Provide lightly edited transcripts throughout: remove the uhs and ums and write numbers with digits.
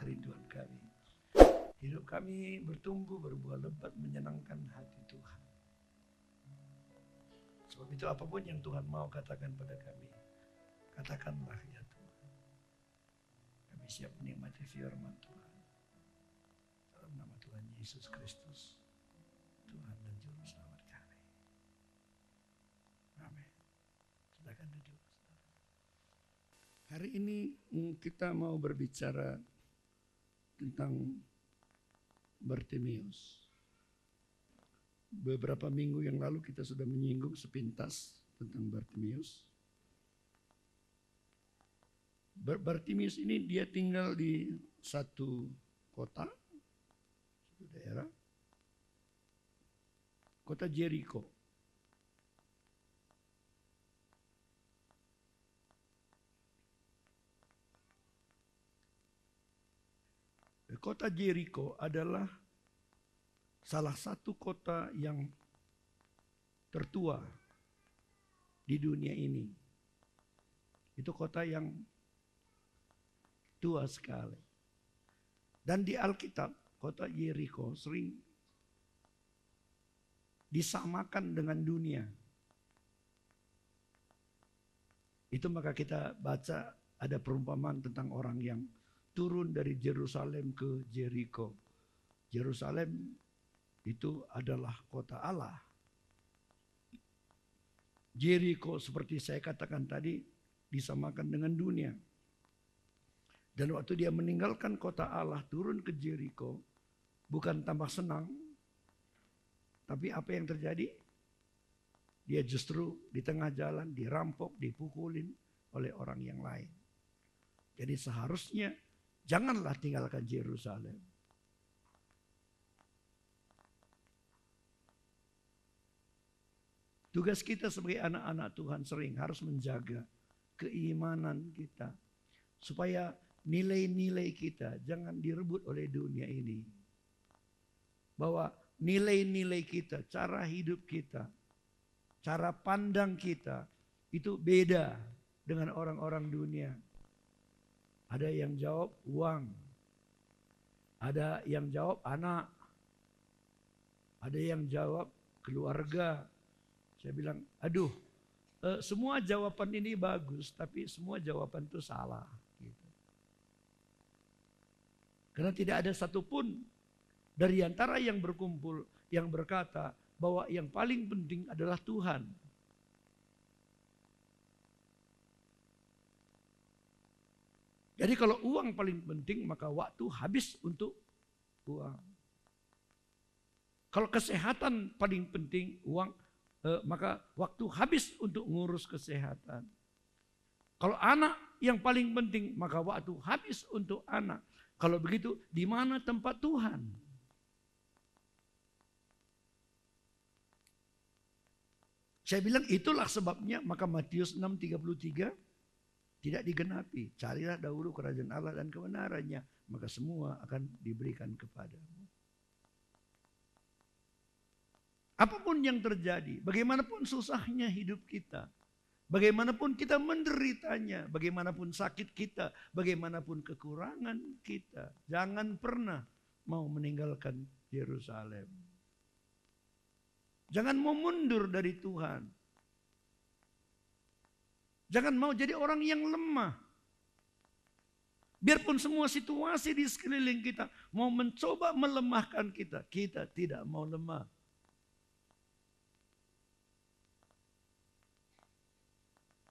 kerinduan kami. Hidup kami bertumbuh, berbuah lebat, menyenangkan hati Tuhan. Sebab itu apapun yang Tuhan mau katakan pada kami, katakanlah ya Tuhan. Kami siap menikmati firman Tuhan. Dalam nama Tuhan Yesus Kristus, Tuhan dan Juru Selamat kami. Amin. Silakan duduk. Hari ini kita mau berbicara tentang Bartimeus. Beberapa minggu yang lalu kita sudah menyinggung sepintas tentang Bartimeus. Bartimeus ini dia tinggal di satu kota, satu daerah, kota Jericho. Kota Jericho adalah salah satu kota yang tertua di dunia ini. Itu kota yang tua sekali. Dan di Alkitab, kota Jericho sering disamakan dengan dunia. Itu maka kita baca ada perumpamaan tentang orang yang turun dari Yerusalem ke Jericho. Yerusalem itu adalah kota Allah. Jericho seperti saya katakan tadi disamakan dengan dunia. Dan waktu dia meninggalkan kota Allah turun ke Jericho, bukan tambah senang, tapi apa yang terjadi? Dia justru di tengah jalan dirampok, dipukulin oleh orang yang lain. Jadi seharusnya janganlah tinggalkan Yerusalem. Tugas kita sebagai anak-anak Tuhan sering harus menjaga keimanan kita. Supaya nilai-nilai kita jangan direbut oleh dunia ini. Bahwa nilai-nilai kita, cara hidup kita, cara pandang kita itu beda dengan orang-orang dunia. Ada yang jawab uang, ada yang jawab anak, ada yang jawab keluarga. Saya bilang, aduh, semua jawaban ini bagus, tapi semua jawaban itu salah. Gitu. Karena tidak ada satupun dari antara yang berkumpul yang berkata bahwa yang paling penting adalah Tuhan. Jadi kalau uang paling penting, maka waktu habis untuk uang. Kalau kesehatan paling penting, uang, maka waktu habis untuk ngurus kesehatan. Kalau anak yang paling penting, maka waktu habis untuk anak. Kalau begitu, di mana tempat Tuhan? Saya bilang itulah sebabnya, maka Matius 6:33 tidak digenapi. Carilah dahulu kerajaan Allah dan kebenarannya, maka semua akan diberikan kepadamu. Apapun yang terjadi, bagaimanapun susahnya hidup kita, bagaimanapun kita menderitanya, bagaimanapun sakit kita, bagaimanapun kekurangan kita, jangan pernah mau meninggalkan Yerusalem. Jangan mau mundur dari Tuhan. Jangan mau jadi orang yang lemah. Biarpun semua situasi di sekeliling kita mau mencoba melemahkan kita, kita tidak mau lemah.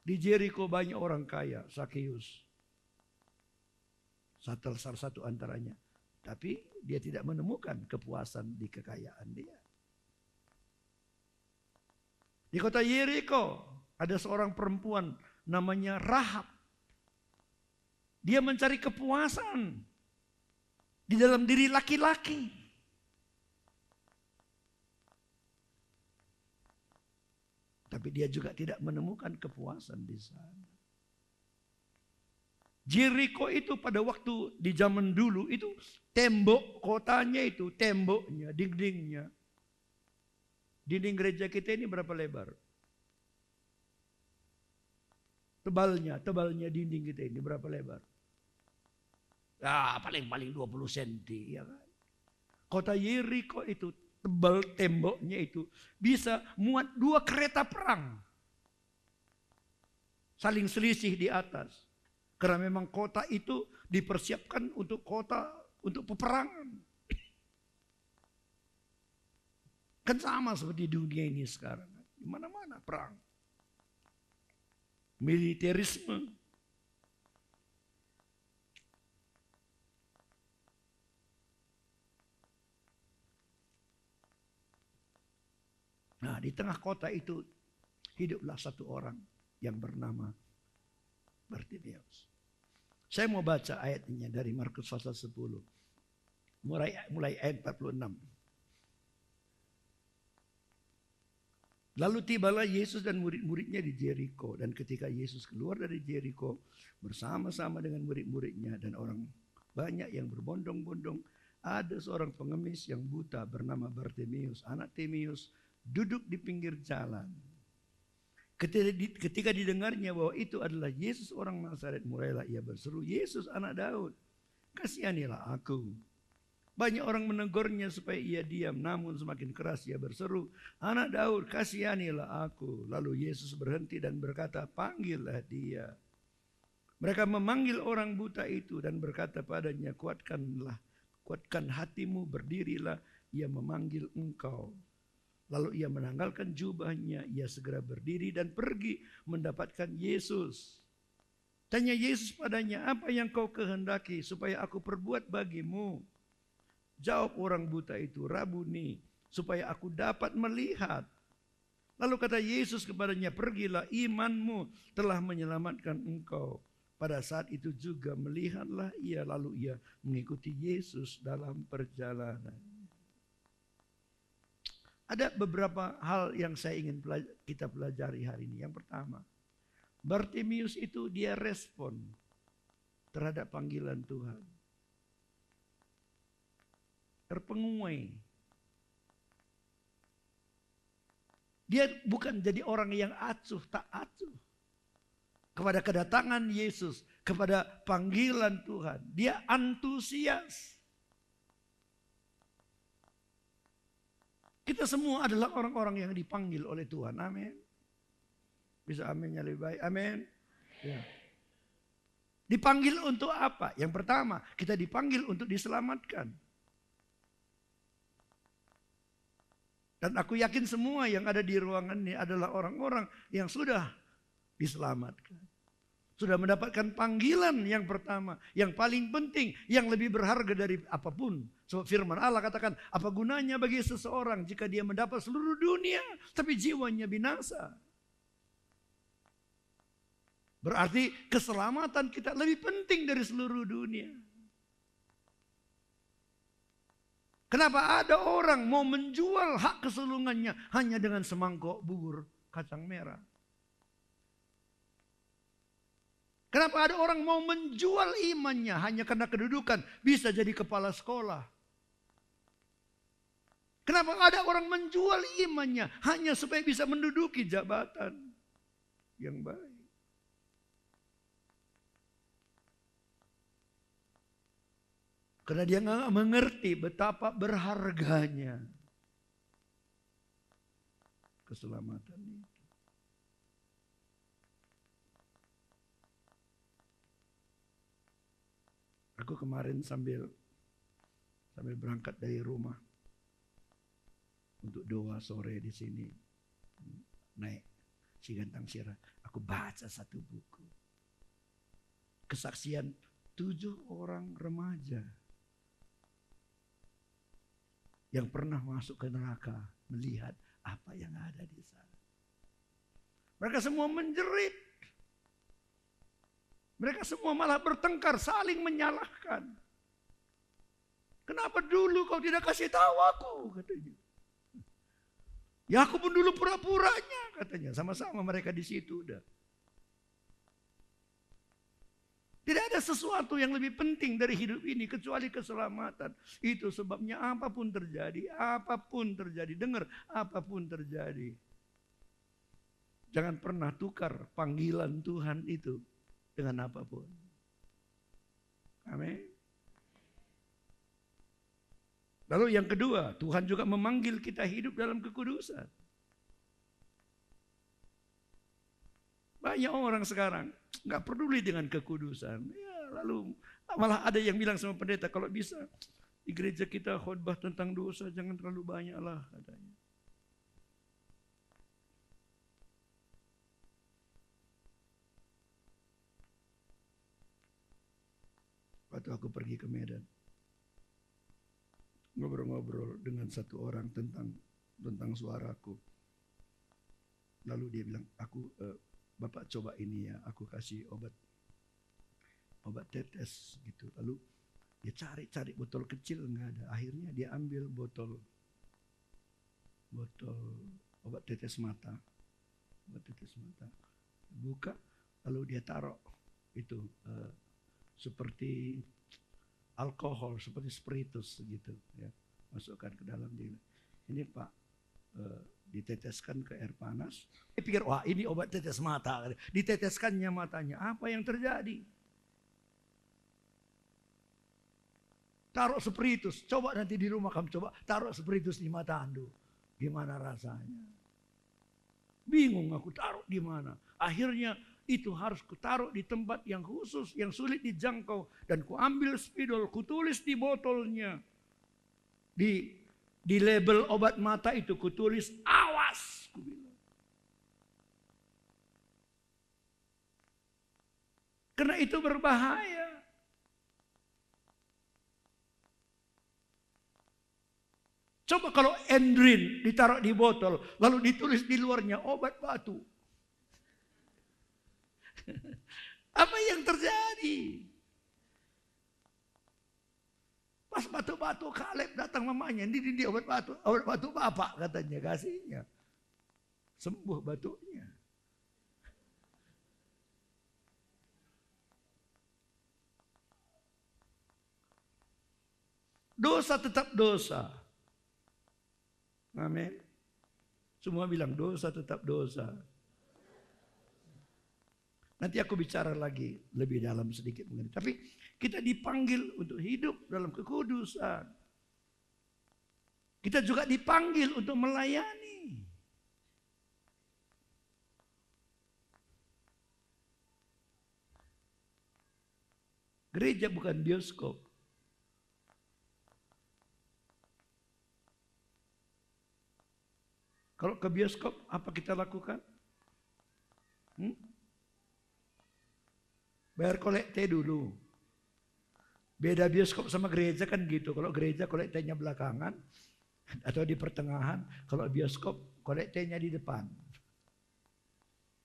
Di Jericho banyak orang kaya, Zakheus. Salah satu antaranya. Tapi dia tidak menemukan kepuasan di kekayaan dia. Di kota Jericho ada seorang perempuan namanya Rahab. Dia mencari kepuasan di dalam diri laki-laki. Tapi dia juga tidak menemukan kepuasan di sana. Jericho itu pada waktu di zaman dulu itu tembok kotanya itu, temboknya, dindingnya. Dinding gereja kita ini berapa lebar? Tebalnya dinding kita ini berapa lebar? Ya, paling-paling 20 senti. Ya kan? Kota Yeriko itu tebal temboknya itu bisa muat 2 kereta perang. Saling selisih di atas. Karena memang kota itu dipersiapkan untuk peperangan. Kan sama seperti dunia ini sekarang. Di mana-mana perang. Militerisme. Nah, di tengah kota itu hiduplah satu orang yang bernama Bartimeus. Saya mau baca ayatnya dari Markus pasal 10. Mulai ayat 46. Lalu tibalah Yesus dan murid-muridnya di Jeriko. Dan ketika Yesus keluar dari Jeriko bersama-sama dengan murid-muridnya dan orang banyak yang berbondong-bondong, ada seorang pengemis yang buta bernama Bartimeus, anak Timeus, duduk di pinggir jalan. Ketika didengarnya bahwa itu adalah Yesus orang Nazaret, mulailah ia berseru, Yesus anak Daud, kasihanilah aku. Banyak orang menegurnya supaya ia diam, namun semakin keras ia berseru, anak Daud, kasihanilah aku. Lalu Yesus berhenti dan berkata, panggillah dia. Mereka memanggil orang buta itu dan berkata padanya, kuatkan hatimu, berdirilah, ia memanggil engkau. Lalu ia menanggalkan jubahnya, ia segera berdiri dan pergi mendapatkan Yesus. Tanya Yesus padanya, apa yang kau kehendaki supaya aku perbuat bagimu? Jawab orang buta itu, Rabuni, supaya aku dapat melihat. Lalu kata Yesus kepadanya, pergilah, imanmu telah menyelamatkan engkau. Pada saat itu juga melihatlah ia, lalu ia mengikuti Yesus dalam perjalanan. Ada beberapa hal yang saya ingin kita pelajari hari ini. Yang pertama, Bartimeus itu dia respon terhadap panggilan Tuhan. Terpenguai. Dia bukan jadi orang yang acuh, tak acuh kepada kedatangan Yesus, kepada panggilan Tuhan. Dia antusias. Kita semua adalah orang-orang yang dipanggil oleh Tuhan. Amin. Bisa aminnya lebih baik. Amin. Ya. Dipanggil untuk apa? Yang pertama, kita dipanggil untuk diselamatkan. Dan aku yakin semua yang ada di ruangan ini adalah orang-orang yang sudah diselamatkan. Sudah mendapatkan panggilan yang pertama, yang paling penting, yang lebih berharga dari apapun. Sebab firman Allah katakan, apa gunanya bagi seseorang jika dia mendapat seluruh dunia, tapi jiwanya binasa. Berarti keselamatan kita lebih penting dari seluruh dunia. Kenapa ada orang mau menjual hak kesulungannya hanya dengan semangkok bubur kacang merah? Kenapa ada orang mau menjual imannya hanya karena kedudukan, bisa jadi kepala sekolah? Kenapa ada orang menjual imannya hanya supaya bisa menduduki jabatan yang baik? Karena dia nggak mengerti betapa berharganya keselamatan itu. Aku kemarin sambil berangkat dari rumah untuk doa sore di sini, naik Cigantang Sirah, aku baca satu buku. Kesaksian 7 orang remaja yang pernah masuk ke neraka, melihat apa yang ada di sana. Mereka semua menjerit. Mereka semua malah bertengkar, saling menyalahkan. Kenapa dulu kau tidak kasih tahu aku, katanya. Ya aku pun dulu pura-puranya, katanya. Sama-sama mereka di situ udah. Tidak ada sesuatu yang lebih penting dari hidup ini kecuali keselamatan. Itu sebabnya apapun terjadi, dengar, apapun terjadi. Jangan pernah tukar panggilan Tuhan itu dengan apapun. Amin. Lalu yang kedua, Tuhan juga memanggil kita hidup dalam kekudusan. Banyak orang sekarang nggak peduli dengan kekudusan. Ya, lalu malah ada yang bilang sama pendeta, kalau bisa di gereja kita khotbah tentang dosa, jangan terlalu banyak lah katanya. Waktu aku pergi ke Medan, ngobrol-ngobrol dengan satu orang tentang suaraku. Lalu dia bilang, Bapak coba ini ya, aku kasih obat tetes gitu. Lalu dia cari botol kecil, nggak ada. Akhirnya dia ambil botol obat tetes mata. Buka, lalu dia taruh itu seperti alkohol, seperti spiritus gitu ya. Masukkan ke dalam dia. Ini Pak, diteteskan ke air panas. Dia pikir, wah ini obat tetes mata. Diteteskannya matanya. Apa yang terjadi? Taruh spiritus. Coba nanti di rumah kamu coba taruh spiritus di mata Anda. Gimana rasanya? Bingung aku taruh di mana. Akhirnya itu harus kutaruh di tempat yang khusus, yang sulit dijangkau. Dan kuambil spidol, kutulis di botolnya. Di label obat mata itu kutulis, awas. Karena itu berbahaya. Coba kalau Endrin ditaruh di botol, lalu ditulis di luarnya obat batu. Apa yang terjadi? Pas batu-batu Kaleb datang mamanya, ini obat batu bapak katanya kasihnya. Sembuh batunya. Dosa tetap dosa. Amin. Semua bilang dosa tetap dosa. Nanti aku bicara lagi lebih dalam sedikit mengenai. Tapi kita dipanggil untuk hidup dalam kekudusan. Kita juga dipanggil untuk melayani. Gereja bukan bioskop. Kalau ke bioskop, apa kita lakukan? Bayar kolekte dulu. Beda bioskop sama gereja kan gitu. Kalau gereja kolektenya belakangan atau di pertengahan. Kalau bioskop kolektenya di depan.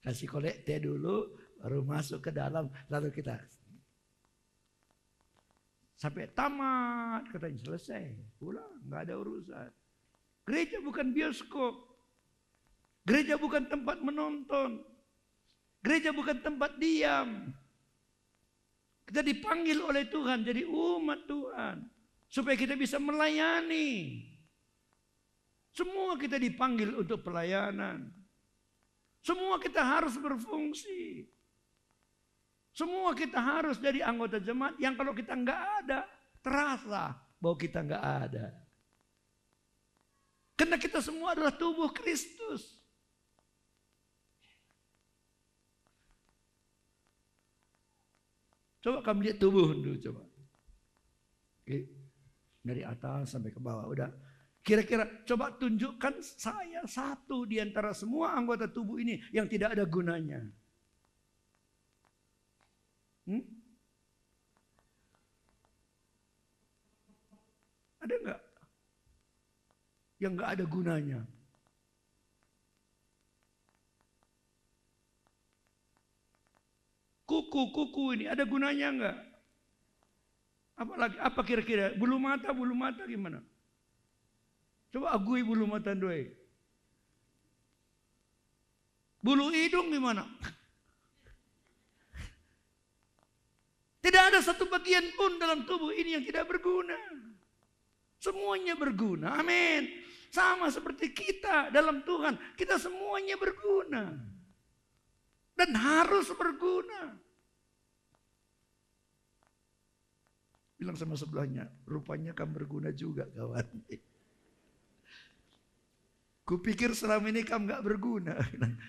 Kasih kolekte dulu, baru masuk ke dalam, lalu kita sampai tamat katanya selesai, pulang, nggak ada urusan. Gereja bukan bioskop. Gereja bukan tempat menonton. Gereja bukan tempat diam. Kita dipanggil oleh Tuhan jadi umat Tuhan. Supaya kita bisa melayani. Semua kita dipanggil untuk pelayanan. Semua kita harus berfungsi. Semua kita harus jadi anggota jemaat yang kalau kita nggak ada, terasa bahwa kita nggak ada. Karena kita semua adalah tubuh Kristus. Coba kamu lihat tubuh dulu coba. Oke. Dari atas sampai ke bawah. Udah. Kira-kira coba tunjukkan saya satu di antara semua anggota tubuh ini yang tidak ada gunanya. Ada enggak? Yang enggak ada gunanya. Kuku ini ada gunanya enggak? Apalagi apa kira-kira? Bulu mata gimana? Coba agui bulu mata doi. Bulu hidung gimana? Tidak ada satu bagian pun dalam tubuh ini yang tidak berguna. Semuanya berguna. Amin. Sama seperti kita dalam Tuhan. Kita semuanya berguna. Dan harus berguna. Bilang sama sebelahnya, rupanya kamu berguna juga kawan. Kupikir selama ini kamu gak berguna.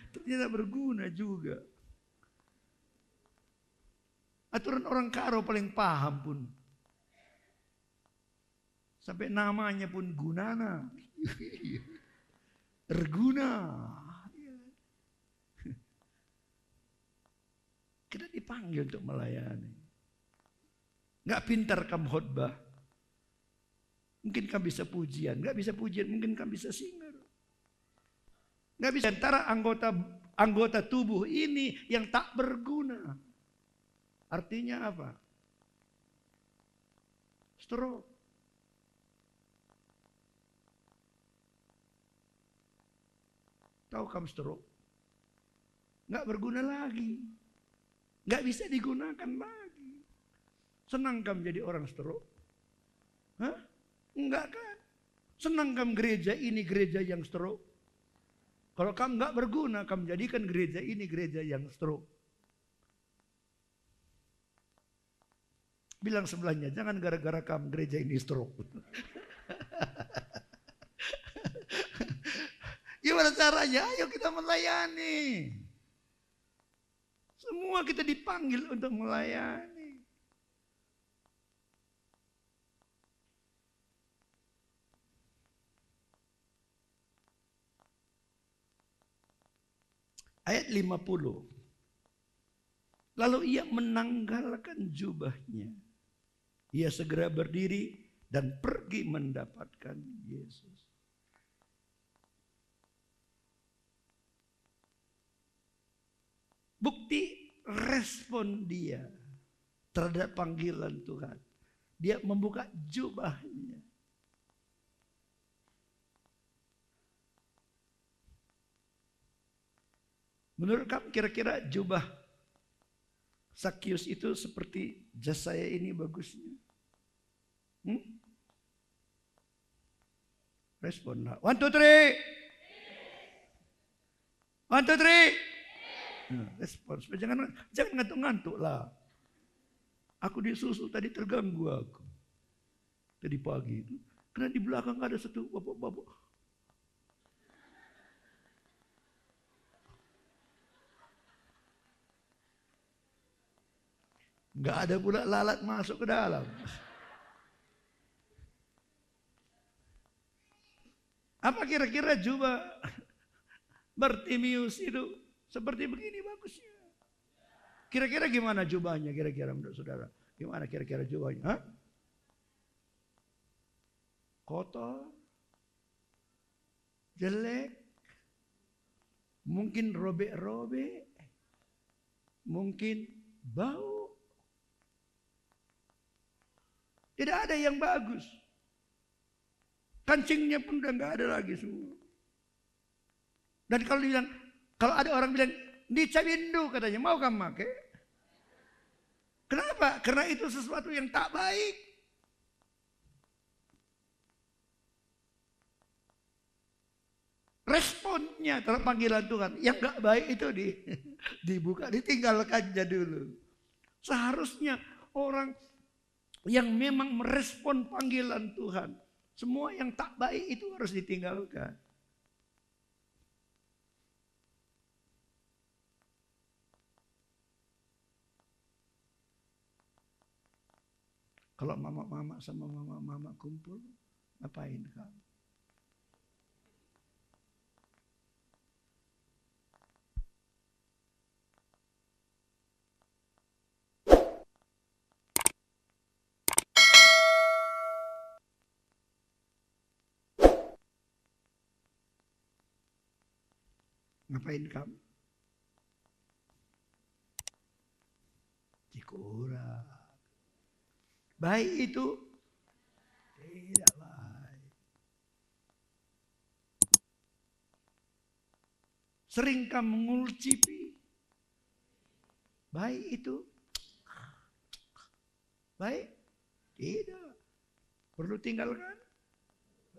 Ternyata berguna juga. Aturan orang Karo paling paham pun. Sampai namanya pun Gunana. Terguna. Kita dipanggil untuk melayani. Gak pintar kamu khotbah. Mungkin kamu bisa pujian. Gak bisa pujian, mungkin kamu bisa singer. Gak bisa. Antara anggota tubuh ini yang tak berguna. Artinya apa? Stroke. Tahu kamu stroke? Gak berguna lagi. Gak bisa digunakan lagi. Senang kamu jadi orang stroke? Hah? Enggak kan? Senang kamu gereja ini gereja yang stroke? Kalau kamu enggak berguna, kamu jadikan gereja ini gereja yang stroke. Bilang sebelahnya, jangan gara-gara kamu gereja ini stroke. Gimana caranya? Ayo kita melayani. Semua kita dipanggil untuk melayani. Ayat 50. Lalu ia menanggalkan jubahnya. Ia segera berdiri dan pergi mendapatkan Yesus. Bukti respon dia terhadap panggilan Tuhan. Dia membuka jubahnya. Menurut kamu kira-kira jubah Sakyus itu seperti jas saya ini bagusnya? Respon lah. 1, 2, 3. 1, 2, 3. Respon. Jangan ngantuk-ngantuk lah. Aku disusul tadi terganggu aku. Tadi pagi itu. Karena di belakang ada satu bapak-bapak. Nggak ada pula lalat masuk ke dalam. Apa kira-kira jubah Bartimius itu seperti begini bagusnya? Kira-kira gimana jubahnya kira-kira menurut saudara? Gimana kira-kira jubahnya? Hah? Kotor? Jelek? Mungkin robek-robek? Mungkin bau? Tidak ada yang bagus. Kancingnya pun udah nggak ada lagi semua. Dan kalau ada orang bilang, ini cabindu katanya, mau kamu pakai? Kenapa? Karena itu sesuatu yang tak baik. Responnya terhadap panggilan Tuhan yang nggak baik itu dibuka, ditinggalkan aja dulu. Seharusnya orang yang memang merespon panggilan Tuhan, semua yang tak baik itu harus ditinggalkan. Kalau mama-mama sama mama-mama kumpul, ngapain kamu? Ngapain kamu? Cikurang. Baik itu? Tidak baik. Sering kamu mengulcipi? Baik itu? Baik? Tidak. Perlu tinggalkan?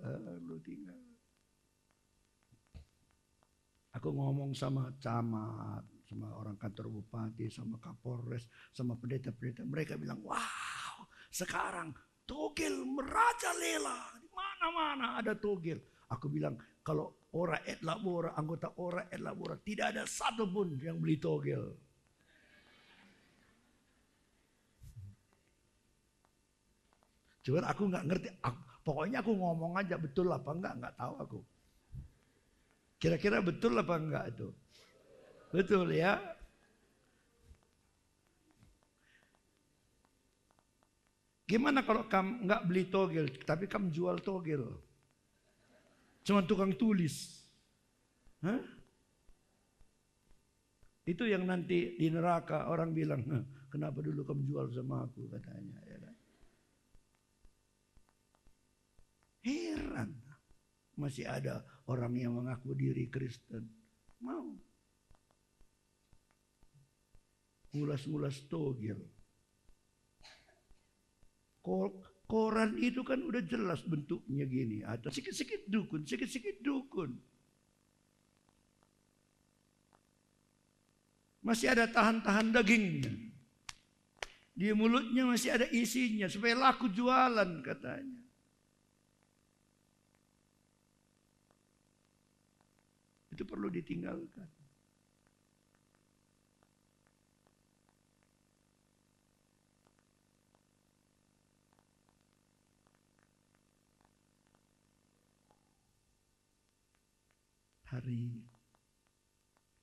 Perlu tinggal. Aku ngomong sama camat, sama orang kantor bupati, sama kapolres, sama pendeta-pendeta. Mereka bilang, wow, Sekarang togel merajalela. Di mana-mana ada togel. Aku bilang, kalau ora et labora, anggota ora et labora, tidak ada satupun yang beli togel. Cuman aku nggak ngerti. Pokoknya aku ngomong aja betul apa enggak tahu aku. Kira-kira betul apa enggak itu? Betul ya. Gimana kalau kamu nggak beli togel, tapi kamu jual togel? Cuma tukang tulis. Hah? Itu yang nanti di neraka orang bilang, kenapa dulu kamu jual sama aku, katanya. Ya kan? Heran. Masih ada orang yang mengaku diri Kristen. Mau. Ngulas-ngulas togel. Koran itu kan udah jelas bentuknya gini. Ada sikit-sikit dukun, sikit-sikit dukun. Masih ada tahan-tahan dagingnya. Di mulutnya masih ada isinya supaya laku jualan katanya. Itu perlu ditinggalkan. Hari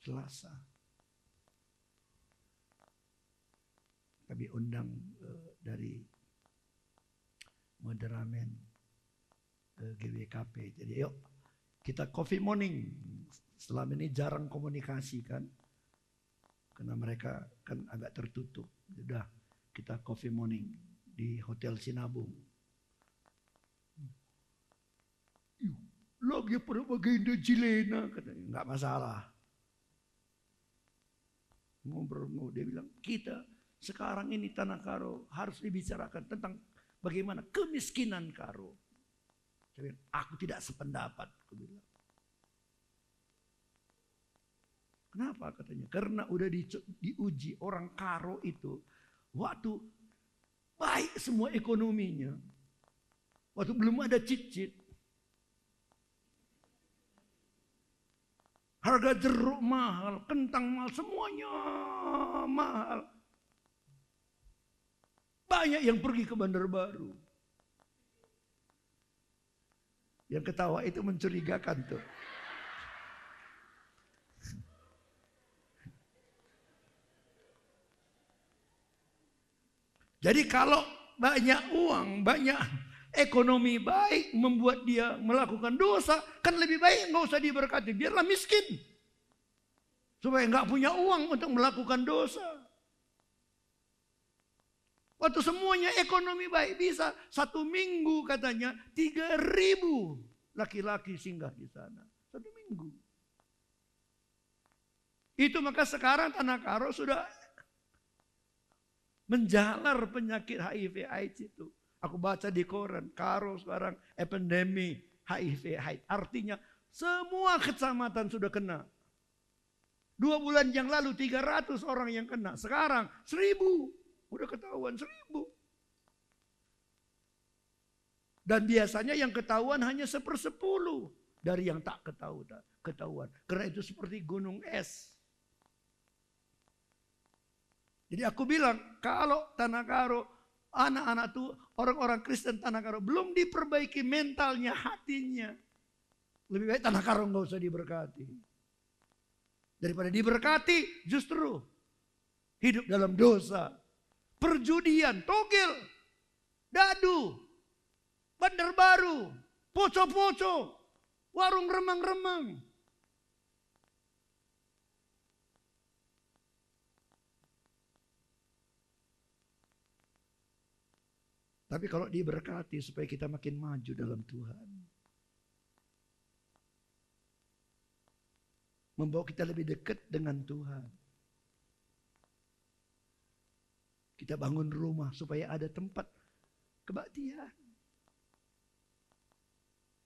Selasa kami undang dari moderamen GWKP. Jadi yuk kita coffee morning. Selama ini jarang komunikasi kan. Karena mereka kan agak tertutup. Sudah kita coffee morning di Hotel Sinabung. Lagi pada baginda Cilena, katanya, nggak masalah. Ngobrol, dia bilang, kita sekarang ini Tanah Karo harus dibicarakan tentang bagaimana kemiskinan Karo. Saya bilang, aku tidak sependapat, aku bilang. Kenapa katanya? Karena udah diuji orang Karo itu, waktu baik semua ekonominya, waktu belum ada cicit. Harga jeruk mahal, kentang mahal, semuanya mahal. Banyak yang pergi ke Bandar Baru. Yang ketawa itu mencurigakan tuh. Jadi kalau banyak uang, banyak ekonomi baik membuat dia melakukan dosa, kan lebih baik nggak usah diberkati, biarlah miskin. Supaya nggak punya uang untuk melakukan dosa. Waktu semuanya ekonomi baik, bisa 1 minggu katanya 3.000 laki-laki singgah di sana. 1 minggu. Itu maka sekarang Tanah Karo sudah menjalar penyakit HIV AIDS itu. Aku baca di koran, Karo sekarang epidemi HIV AIDS. Artinya semua kecamatan sudah kena. 2 bulan yang lalu 300 orang yang kena. Sekarang 1.000. Udah ketahuan 1.000. Dan biasanya yang ketahuan hanya 1/10 dari yang tak ketahuan. Karena itu seperti gunung es. Jadi aku bilang, kalau Tanah Karo, anak-anak tuh orang-orang Kristen Tanah Karo belum diperbaiki mentalnya, hatinya, lebih baik Tanah Karo nggak usah diberkati. Daripada diberkati justru hidup dalam dosa, perjudian, togel, dadu, Bandar Baru, poco-poco, warung remang-remang. Tapi kalau diberkati supaya kita makin maju dalam Tuhan. Membawa kita lebih dekat dengan Tuhan. Kita bangun rumah supaya ada tempat kebaktian.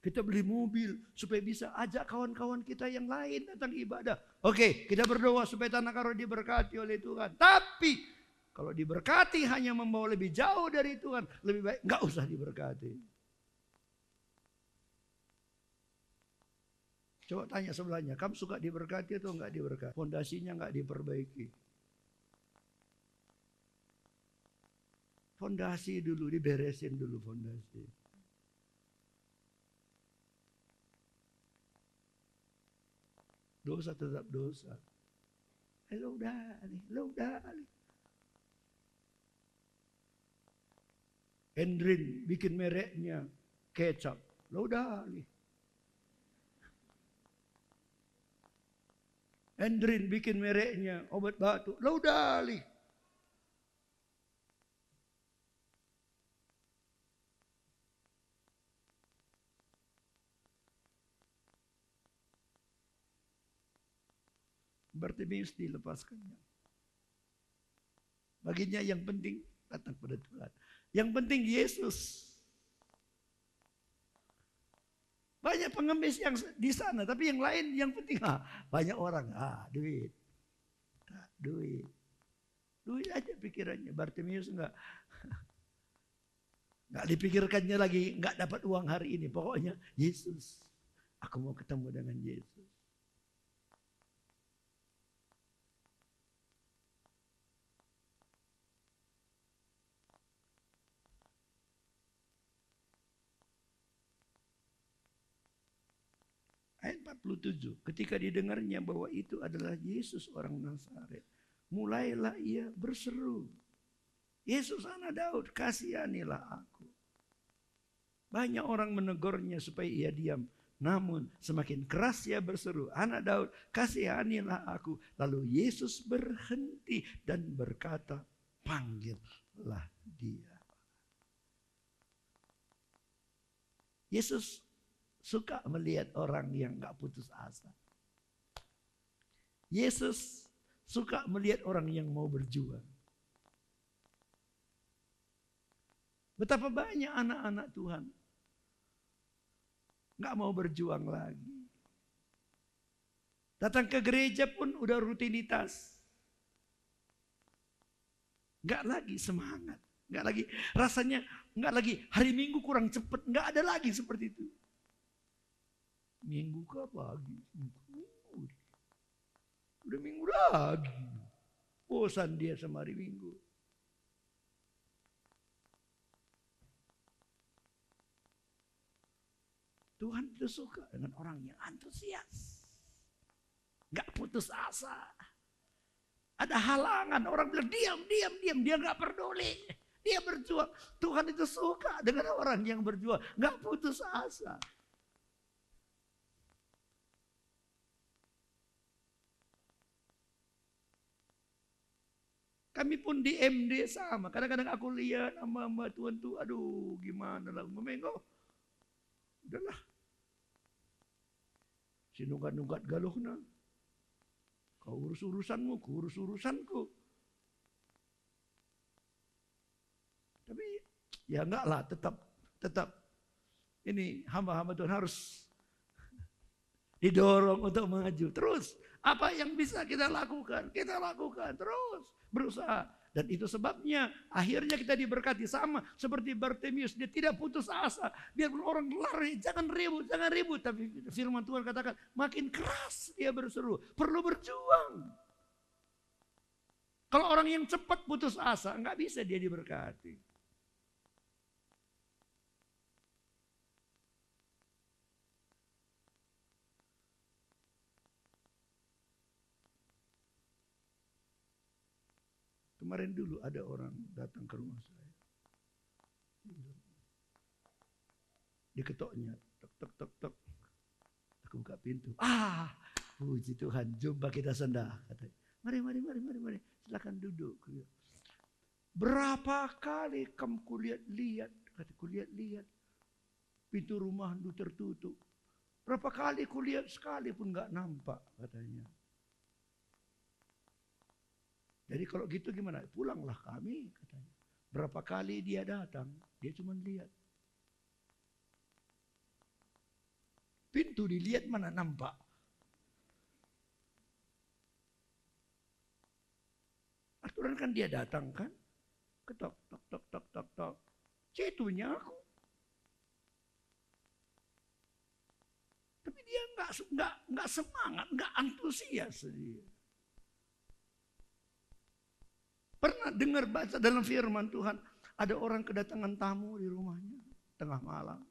Kita beli mobil supaya bisa ajak kawan-kawan kita yang lain datang ibadah. Oke, kita berdoa supaya Tanah Karo diberkati oleh Tuhan. Tapi Kalau diberkati hanya membawa lebih jauh dari Tuhan, lebih baik nggak usah diberkati. Coba tanya sebelahnya, kamu suka diberkati atau nggak diberkati? Fondasinya nggak diperbaiki. Fondasi dulu, diberesin dulu fondasi. Dosa tetap dosa. Lo udah. Hendrin bikin mereknya kecap. Lo udah. Hendrin bikin mereknya obat batuk. Lo udah. Bartimeus dilepaskannya. Baginya yang penting datang pada Tuhan. Yang penting Yesus. Banyak pengemis yang di sana, tapi yang lain yang penting banyak orang, duit. Duit aja pikirannya. Bartimeus enggak dipikirkannya lagi, enggak dapat uang hari ini. Pokoknya Yesus. Aku mau ketemu dengan Yesus. Ayat 47, ketika didengarnya bahwa itu adalah Yesus orang Nazaret, mulailah ia berseru, Yesus anak Daud, kasihanilah aku. Banyak orang menegurnya supaya ia diam, namun semakin keras ia berseru, anak Daud, kasihanilah aku. Lalu Yesus berhenti dan berkata, panggillah dia. Yesus suka melihat orang yang gak putus asa. Yesus suka melihat orang yang mau berjuang. Betapa banyak anak-anak Tuhan gak mau berjuang lagi. Datang ke gereja pun udah rutinitas. Gak lagi semangat. Gak lagi rasanya, gak lagi hari Minggu kurang cepat. Gak ada lagi seperti itu. Minggu ke pagi, Minggu. Udah Minggu lagi. Bosan dia sama hari Minggu. Tuhan itu suka dengan orang yang antusias. Gak putus asa. Ada halangan, orang bilang diam. Dia gak peduli. Dia berjuang. Tuhan itu suka dengan orang yang berjuang. Gak putus asa. Kami pun di MD sama. Kadang-kadang aku lihat sama Tuhan tuh, aduh gimana lah. Memengok. Udahlah. Sinungkat-nungkat galuhna. Kau urus urusanmu, ku urus urusanku. Tapi ya enggak lah, tetap ini hamba-hamba Tuhan harus didorong untuk maju. Terus apa yang bisa kita lakukan? Kita lakukan terus. Berusaha. Dan itu sebabnya akhirnya kita diberkati sama seperti Bartimeus. Dia tidak putus asa. Biarpun orang lari, jangan ribut. Tapi firman Tuhan katakan makin keras dia berseru. Perlu berjuang. Kalau orang yang cepat putus asa, nggak bisa dia diberkati. Kemarin dulu ada orang datang ke rumah saya. Diketoknya, tok. Aku buka pintu. Puji Tuhan, jumpa kita sendah. Katanya, mari, silakan duduk. Berapa kali kamu kulihat, kataku lihat. Pintu rumah itu tertutup. Berapa kali kulihat sekali pun nggak nampak, katanya. Jadi kalau gitu gimana? Pulanglah kami, katanya. Berapa kali dia datang, dia cuma lihat. Pintu dilihat mana nampak. Atau Pernah kan dia datang kan? Ketok, tok, tok, tok, tok, tok. Citunya aku. Tapi dia nggak semangat, nggak antusias dia. Pernah dengar baca dalam firman Tuhan, ada orang kedatangan tamu di rumahnya tengah malam.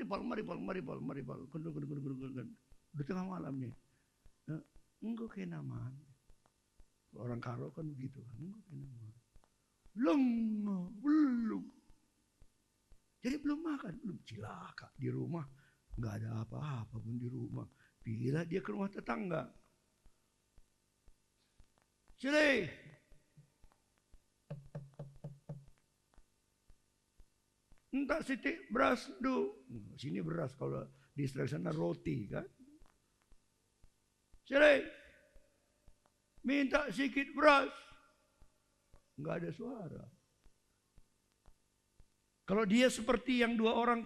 Maripal. Di tengah malam nih. Enggak kenaman. Orang Karo kan begitu. Enggak kenaman. Belum. Jadi belum makan, belum cilaka di rumah. Enggak ada apa-apa pun di rumah. Pilihlah dia ke rumah tetangga. Sini. Entah sitik beras du. Sini beras, kalau di sana roti kan. Sini. Minta sedikit beras. Enggak ada suara. Kalau dia seperti yang dua orang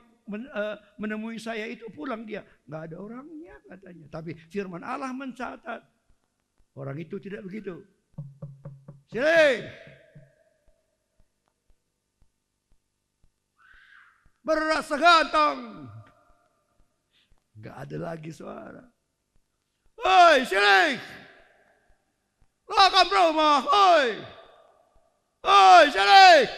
menemui saya itu, pulang dia. Enggak ada orangnya katanya. Tapi firman Allah mencatat. Orang itu tidak begitu. Sini. Beras segantong. Enggak ada lagi suara. Hoi, sini. Lakam rumah, hoi. Hoi, sini.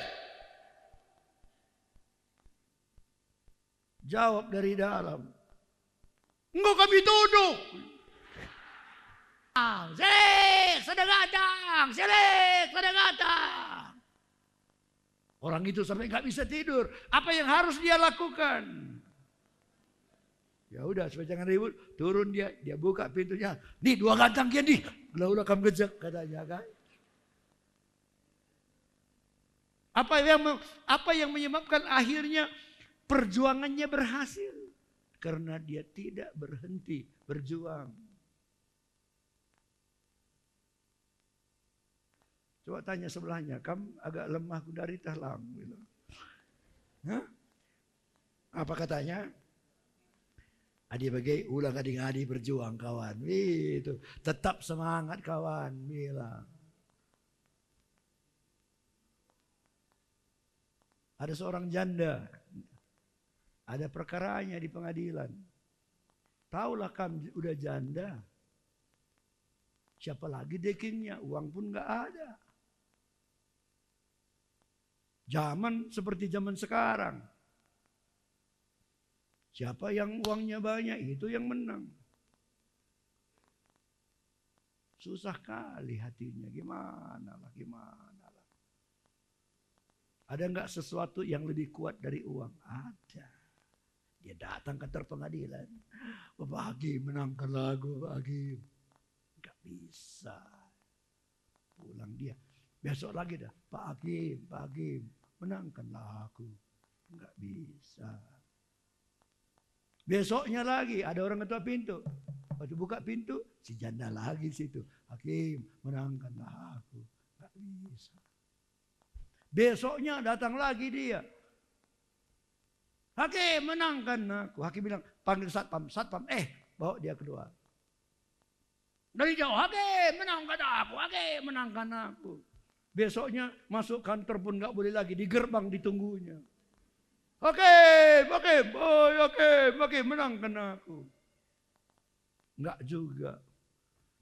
Jawab dari dalam. Enggak kami duduk. Silik, sedang datang. Silik, sedang datang. Orang itu sampai nggak bisa tidur. Apa yang harus dia lakukan? Ya udah, supaya jangan ribut, turun dia buka pintunya. Nih 2 gantang kian nih. Ulah kamu gejek katanya kan. Apa yang menyebabkan akhirnya perjuangannya berhasil? Karena dia tidak berhenti berjuang. Coba tanya sebelahnya, kamu agak lemah dari tahlang. Gitu. Hah? Apa katanya? Adi bagai ulang adi berjuang kawan. Itu tetap semangat kawan. Bilang. Ada seorang janda. Ada perkaranya di pengadilan. Taulah kamu udah janda. Siapa lagi dekingnya? Uang pun nggak ada. Zaman seperti zaman sekarang. Siapa yang uangnya banyak itu yang menang. Susah kali hatinya. Gimana lah. Ada nggak sesuatu yang lebih kuat dari uang? Ada. Dia datang ke kantor pengadilan. Bapak Hakim menangkan lagu Bapak Hakim. Nggak bisa. Pulang dia. Besok lagi dah. Pak Hakim. Menangkanlah aku. Enggak bisa. Besoknya lagi ada orang ketua pintu. Waktu buka pintu, si janda lagi situ. Hakim, menangkanlah aku. Enggak bisa. Besoknya datang lagi dia. Hakim, menangkan aku. Hakim bilang, panggil satpam. Satpam, bawa dia keluar. Dari jauh, Hakim, menangkan aku. Besoknya masuk kantor pun nggak boleh lagi, di gerbang ditunggunya. Oke, menangkan aku. Nggak juga.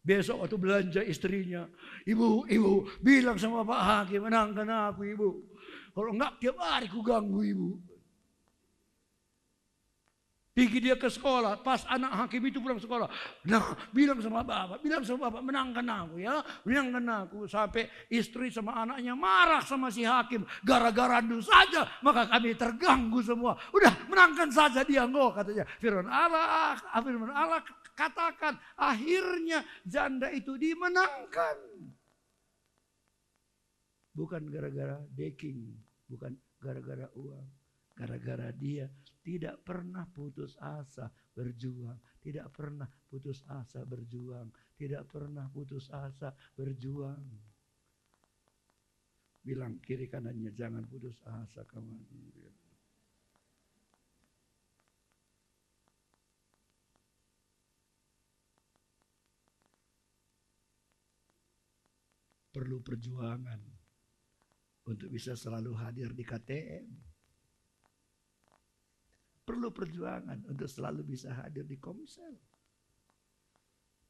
Besok waktu belanja istrinya, ibu, bilang sama Pak Hakim, menangkan aku ibu. Kalau nggak tiap hari ku ganggu ibu. Pergi dia ke sekolah, pas anak hakim itu pulang sekolah. Nah, bilang sama bapak, menangkan aku ya. Menangkan aku. Sampai istri sama anaknya marah sama si hakim. Gara-gara itu saja, maka kami terganggu semua. Udah, menangkan saja dia, enggak katanya. Firman Allah katakan, akhirnya janda itu dimenangkan. Bukan gara-gara deking, bukan gara-gara uang. Gara-gara dia tidak pernah putus asa berjuang. Tidak pernah putus asa berjuang. Tidak pernah putus asa berjuang. Bilang kiri kanannya, jangan putus asa kawan. perlu perjuangan untuk bisa selalu hadir di KTM. Perlu perjuangan untuk selalu bisa hadir di Komsel.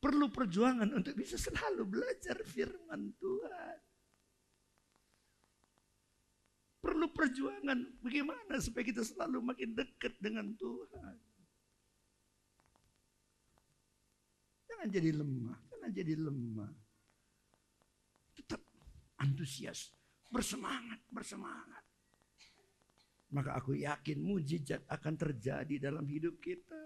Perlu perjuangan untuk bisa selalu belajar firman Tuhan. Perlu perjuangan bagaimana supaya kita selalu makin dekat dengan Tuhan. Jangan jadi lemah, jangan jadi lemah. Tetap antusias, bersemangat, bersemangat. Maka aku yakin mujizat akan terjadi dalam hidup kita.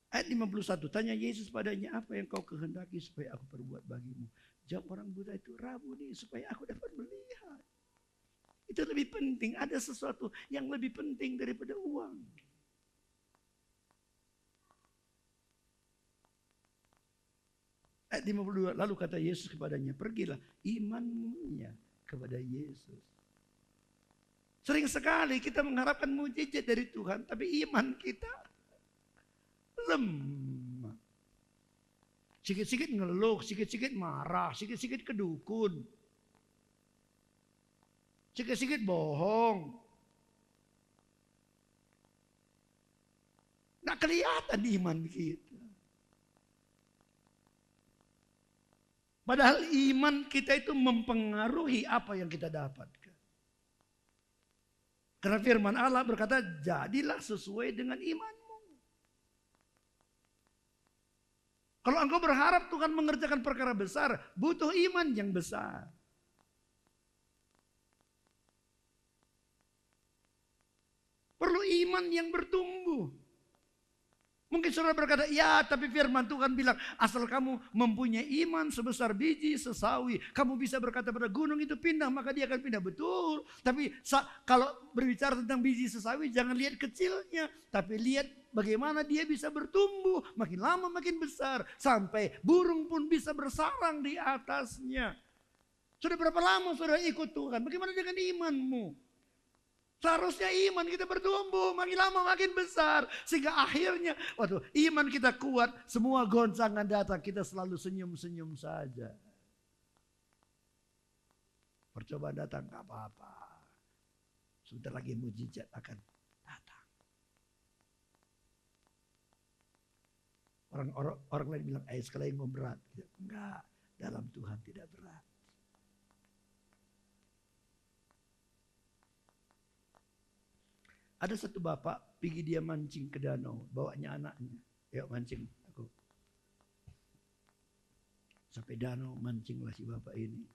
Ayat 51, tanya Yesus padanya, apa yang kau kehendaki supaya aku perbuat bagimu? Jawab orang buta itu, Rabuni, supaya aku dapat melihat. Itu lebih penting, ada sesuatu yang lebih penting daripada uang. Ayat 52, lalu kata Yesus kepadanya, pergilah, imanmu kepada Yesus. Sering sekali kita mengharapkan mujizat dari Tuhan, tapi iman kita lemah. Sikit-sikit ngeluh, sikit-sikit marah, sikit-sikit kedukun. Sikit-sikit bohong. Nggak kelihatan iman kita. Padahal iman kita itu mempengaruhi apa yang kita dapatkan. Karena firman Allah berkata, jadilah sesuai dengan imanmu. Kalau engkau berharap Tuhan mengerjakan perkara besar, butuh iman yang besar. Perlu iman yang bertumbuh. Mungkin saudara berkata, ya tapi firman Tuhan bilang, asal kamu mempunyai iman sebesar biji sesawi, kamu bisa berkata pada gunung itu pindah, maka dia akan pindah. Betul. Tapi kalau berbicara tentang biji sesawi, jangan lihat kecilnya, tapi lihat bagaimana dia bisa bertumbuh, makin lama makin besar, sampai burung pun bisa bersarang di atasnya. Sudah berapa lama saudara ikut Tuhan? Bagaimana dengan imanmu? Seharusnya iman kita bertumbuh, makin lama makin besar. Sehingga akhirnya, waktu iman kita kuat, semua goncangan datang, kita selalu senyum-senyum saja. Percobaan datang, gak apa-apa. Sebentar lagi mujizat akan datang. Orang lain bilang, sekali mau berat. Enggak, dalam Tuhan tidak berat. Ada satu bapak, pergi dia mancing ke danau, bawanya anaknya. Yuk mancing, aku. Sampai danau, mancinglah si bapak ini.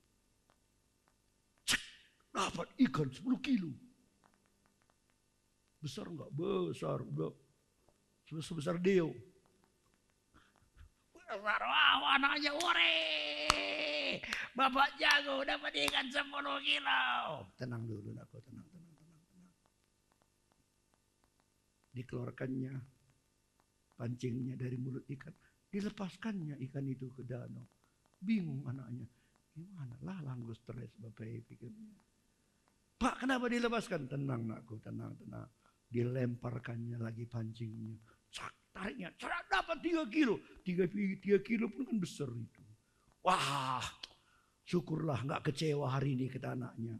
Cek, dapat ikan 10 kilo. Besar enggak? Besar, enggak. Sebesar Deo. Besar, wow, anaknya, ore. Bapak jago, dapat ikan 10 kilo. Tenang dulu, aku tenang. Dikeluarkannya pancingnya dari mulut ikan, dilepaskannya ikan itu ke danau. Bingung anaknya, gimana lah langgus stres bapak pikirnya. Pak, kenapa dilepaskan? Tenang nakku, tenang. Dilemparkannya lagi pancingnya, tariknya, dapat 3 kilo. 3 kilo pun kan besar itu. Wah, syukurlah nggak kecewa hari ini kata anaknya.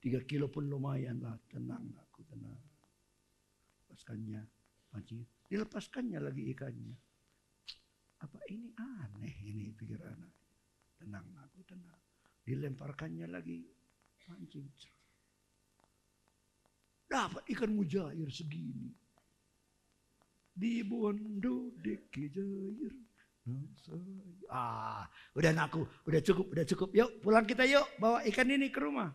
3 kilo pun lumayan lah, tenang nakku, tenang. Lepaskannya pancing, dilepaskannya lagi ikannya. Apa ini aneh ini pikir anak. Tenang aku, tenang. Dilemparkannya lagi pancing. Dapat ikan mujair segini. Di bondo deki jair. Udah anakku, udah cukup. Yuk pulang kita yuk, bawa ikan ini ke rumah.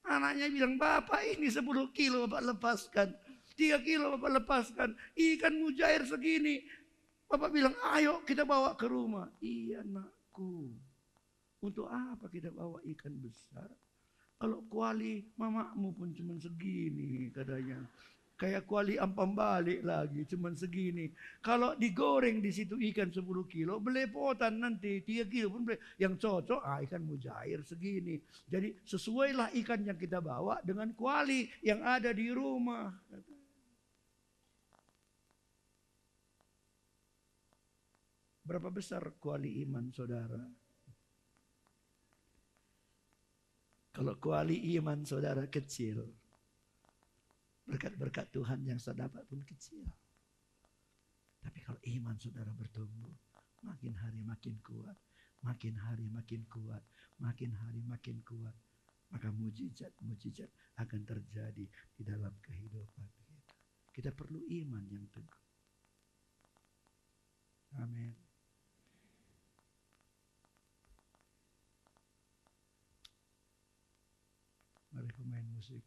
Anaknya bilang, bapak ini 10 kilo bapak lepaskan. 3 kilo bapak lepaskan, ikan mujair segini. Bapak bilang, ayo kita bawa ke rumah. Iya nakku, untuk apa kita bawa ikan besar? Kalau kuali mamamu pun cuma segini katanya. Kayak kuali ampam balik lagi, cuman segini. Kalau digoreng di situ ikan 10 kilo, belepotan nanti 3 kilo pun yang cocok, ikan mujair segini. Jadi sesuailah ikan yang kita bawa dengan kuali yang ada di rumah. Berapa besar kuali iman saudara? Kalau kuali iman saudara kecil, berkat-berkat Tuhan yang saya dapat pun kecil. Tapi kalau iman saudara bertumbuh, makin hari makin kuat, makin hari makin kuat, makin hari makin kuat, maka mujizat akan terjadi di dalam kehidupan kita. Kita perlu iman yang teguh. Amin. Mari pemain musik.